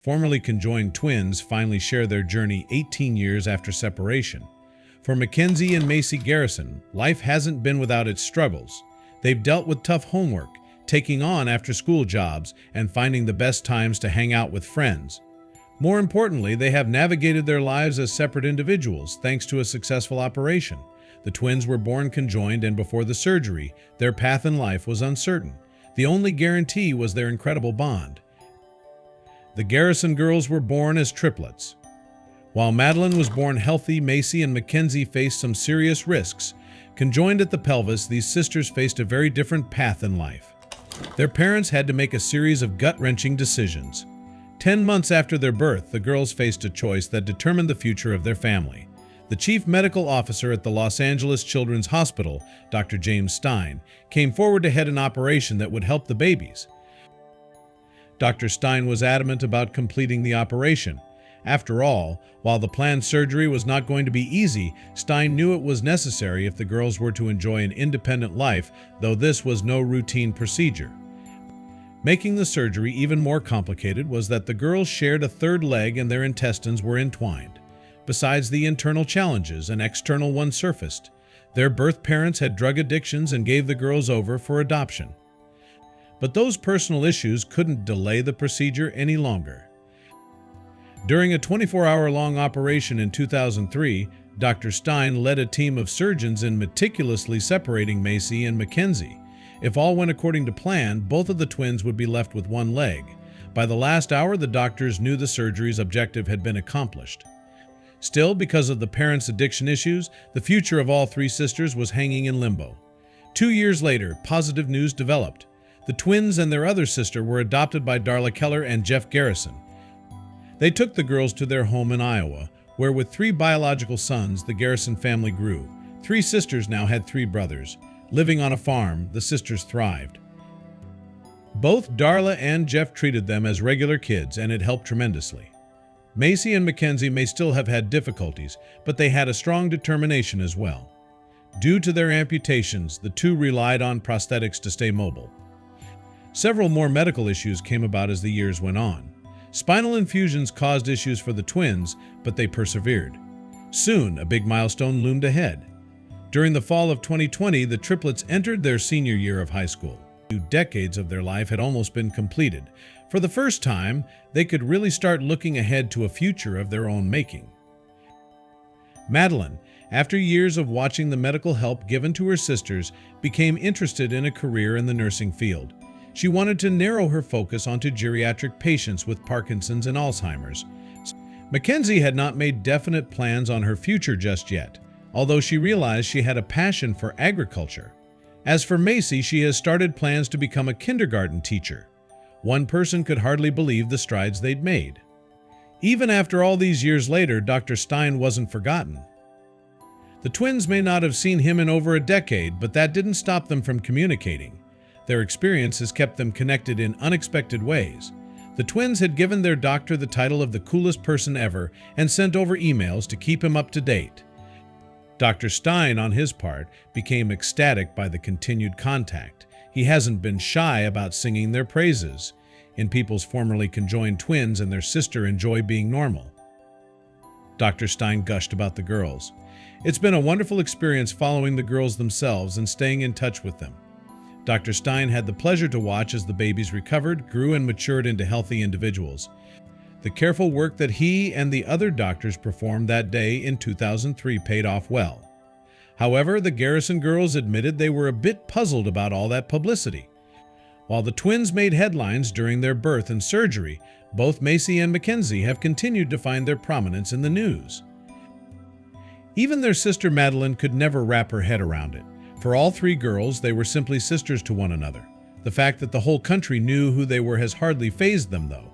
Formerly conjoined twins finally share their journey 18 years after separation. For Mackenzie and Macy Garrison, life hasn't been without its struggles. They've dealt with tough homework, taking on after-school jobs, and finding the best times to hang out with friends. More importantly, they have navigated their lives as separate individuals thanks to a successful operation. The twins were born conjoined, and before the surgery, their path in life was uncertain. The only guarantee was their incredible bond. The Garrison girls were born as triplets. While Madeline was born healthy, Macy and Mackenzie faced some serious risks. Conjoined at the pelvis, these sisters faced a very different path in life. Their parents had to make a series of gut-wrenching decisions. 10 months after their birth, the girls faced a choice that determined the future of their family. The chief medical officer at the Los Angeles Children's Hospital, Dr. James Stein, came forward to head an operation that would help the babies. Dr. Stein was adamant about completing the operation. After all, while the planned surgery was not going to be easy, Stein knew it was necessary if the girls were to enjoy an independent life, though this was no routine procedure. Making the surgery even more complicated was that the girls shared a third leg and their intestines were entwined. Besides the internal challenges, an external one surfaced. Their birth parents had drug addictions and gave the girls over for adoption. But those personal issues couldn't delay the procedure any longer. During a 24-hour-long operation in 2003, Dr. Stein led a team of surgeons in meticulously separating Macy and Mackenzie. If all went according to plan, both of the twins would be left with one leg. By the last hour, the doctors knew the surgery's objective had been accomplished. Still, because of the parents' addiction issues, the future of all three sisters was hanging in limbo. 2 years later, positive news developed. The twins and their other sister were adopted by Darla Keller and Jeff Garrison. They took the girls to their home in Iowa, where with 3 biological sons, the Garrison family grew. 3 sisters now had 3 brothers. Living on a farm, the sisters thrived. Both Darla and Jeff treated them as regular kids, and it helped tremendously. Macy and Mackenzie may still have had difficulties, but they had a strong determination as well. Due to their amputations, the two relied on prosthetics to stay mobile. Several more medical issues came about as the years went on. Spinal infusions caused issues for the twins, but they persevered. Soon, a big milestone loomed ahead. During the fall of 2020, the triplets entered their senior year of high school. 2 decades of their life had almost been completed. For the first time, they could really start looking ahead to a future of their own making. Madeline, after years of watching the medical help given to her sisters, became interested in a career in the nursing field. She wanted to narrow her focus onto geriatric patients with Parkinson's and Alzheimer's. Mackenzie had not made definite plans on her future just yet, although she realized she had a passion for agriculture. As for Macy, she has started plans to become a kindergarten teacher. One person could hardly believe the strides they'd made. Even after all these years later, Dr. Stein wasn't forgotten. The twins may not have seen him in over a decade, but that didn't stop them from communicating. Their experience has kept them connected in unexpected ways. The twins had given their doctor the title of the coolest person ever and sent over emails to keep him up to date. Dr. Stein, on his part, became ecstatic by the continued contact. He hasn't been shy about singing their praises. In people's formerly conjoined twins and their sister enjoy being normal. Dr. Stein gushed about the girls. It's been a wonderful experience following the girls themselves and staying in touch with them. Dr. Stein had the pleasure to watch as the babies recovered, grew, and matured into healthy individuals. The careful work that he and the other doctors performed that day in 2003 paid off well. However, the Garrison girls admitted they were a bit puzzled about all that publicity. While the twins made headlines during their birth and surgery, both Macy and Mackenzie have continued to find their prominence in the news. Even their sister Madeline could never wrap her head around it. For all 3 girls, they were simply sisters to one another. The fact that the whole country knew who they were has hardly fazed them, though.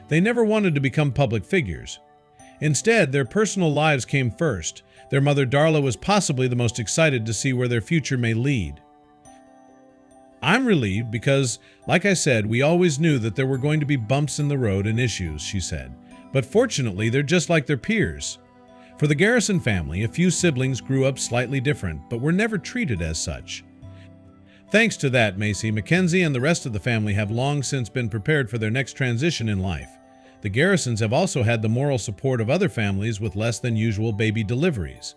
They never wanted to become public figures. Instead, their personal lives came first. Their mother Darla was possibly the most excited to see where their future may lead. I'm relieved because, like I said, we always knew that there were going to be bumps in the road and issues, she said. But fortunately, they're just like their peers. For the Garrison family, a few siblings grew up slightly different, but were never treated as such. Thanks to that, Macy, Mackenzie, and the rest of the family have long since been prepared for their next transition in life. The Garrisons have also had the moral support of other families with less than usual baby deliveries.